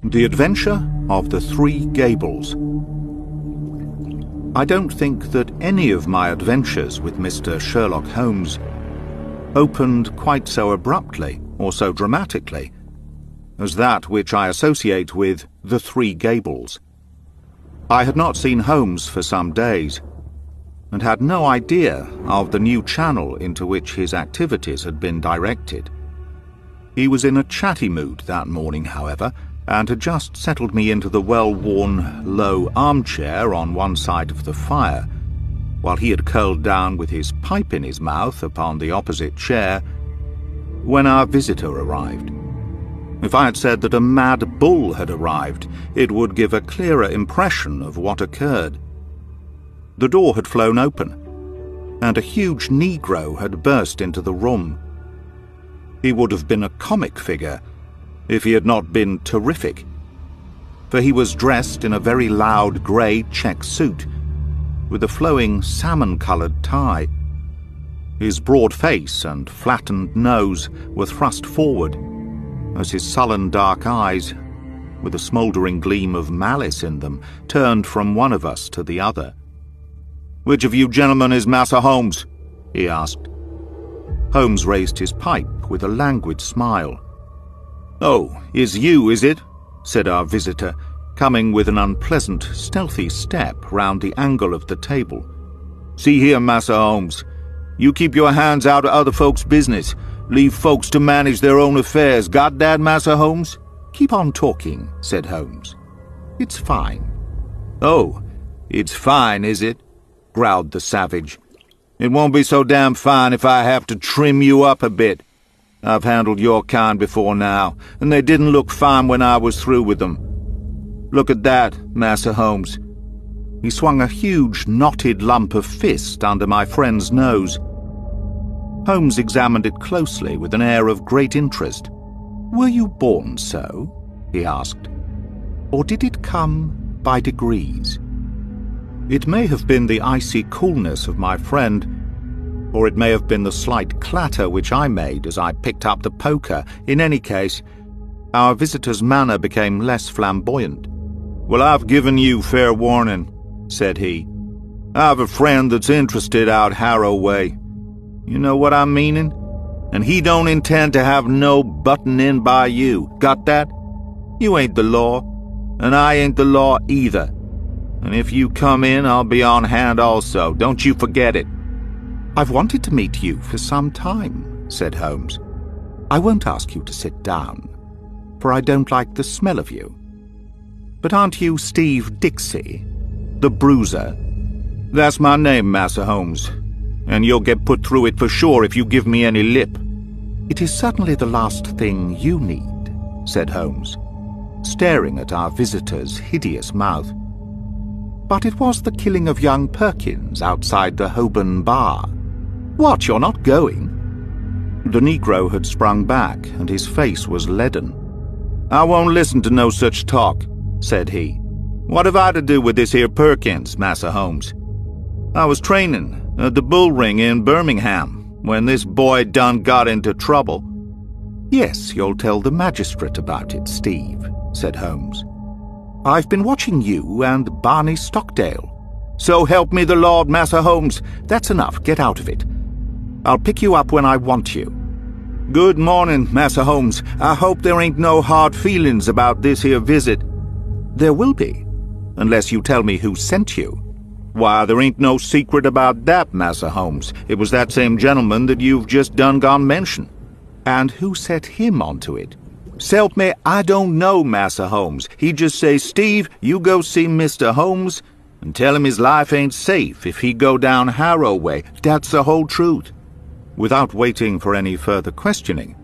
The Adventure of the Three Gables. I don't think that any of my adventures with Mr. Sherlock Holmes opened quite so abruptly or so dramatically as that which I associate with the Three Gables. I had not seen Holmes for some days, and had no idea of the new channel into which his activities had been directed. He was in a chatty mood that morning, however, and had just settled me into the well-worn, low armchair on one side of the fire, while he had curled down with his pipe in his mouth upon the opposite chair, when our visitor arrived. If I had said that a mad bull had arrived, it would give a clearer impression of what occurred. The door had flown open, and a huge Negro had burst into the room. He would have been a comic figure if he had not been terrific, for he was dressed in a very loud grey check suit, with a flowing salmon-coloured tie. His broad face and flattened nose were thrust forward, as his sullen dark eyes, with a smouldering gleam of malice in them, turned from one of us to the other. "Which of you gentlemen is Massa Holmes?" he asked. Holmes raised his pipe with a languid smile. "Oh, is you, is it?" said our visitor, coming with an unpleasant, stealthy step round the angle of the table. "See here, Massa Holmes, you keep your hands out of other folks' business. Leave folks to manage their own affairs. Got that, Massa Holmes?" "Keep on talking," said Holmes. "It's fine." "Oh, it's fine, is it?" growled the savage. "It won't be so damn fine if I have to trim you up a bit. I've handled your kind before now, and they didn't look fine when I was through with them. Look at that, Massa Holmes." He swung a huge, knotted lump of fist under my friend's nose. Holmes examined it closely with an air of great interest. "Were you born so?" he asked. "Or did it come by degrees?" It may have been the icy coolness of my friend, or it may have been the slight clatter which I made as I picked up the poker. In any case, our visitor's manner became less flamboyant. "Well, I've given you fair warning," said he. "I've a friend that's interested out Harrow way. You know what I'm meaning? And he don't intend to have no button in by you. Got that? You ain't the law, and I ain't the law either. And if you come in, I'll be on hand also. Don't you forget it." "I've wanted to meet you for some time," said Holmes. "I won't ask you to sit down, for I don't like the smell of you. But aren't you Steve Dixie, the bruiser?" "That's my name, Massa Holmes, and you'll get put through it for sure if you give me any lip." "It is certainly the last thing you need," said Holmes, staring at our visitor's hideous mouth. "But it was the killing of young Perkins outside the Holborn bar. What, you're not going?" The Negro had sprung back, and his face was leaden. "I won't listen to no such talk," said he. "What have I to do with this here Perkins, Massa Holmes? I was training at the bull ring in Birmingham when this boy done got into trouble." "Yes, you'll tell the magistrate about it, Steve," said Holmes. "I've been watching you and Barney Stockdale." "So help me the Lord, Massa Holmes." "That's enough. Get out of it. I'll pick you up when I want you." "Good morning, Massa Holmes. I hope there ain't no hard feelings about this here visit." "There will be, unless you tell me who sent you." "Why, there ain't no secret about that, Massa Holmes. It was that same gentleman that you've just done gone mention." "And who set him onto it?" "S'help me, I don't know, Massa Holmes. He just say, 'Steve, you go see Mr. Holmes and tell him his life ain't safe if he go down Harrow way.' That's the whole truth." Without waiting for any further questioning,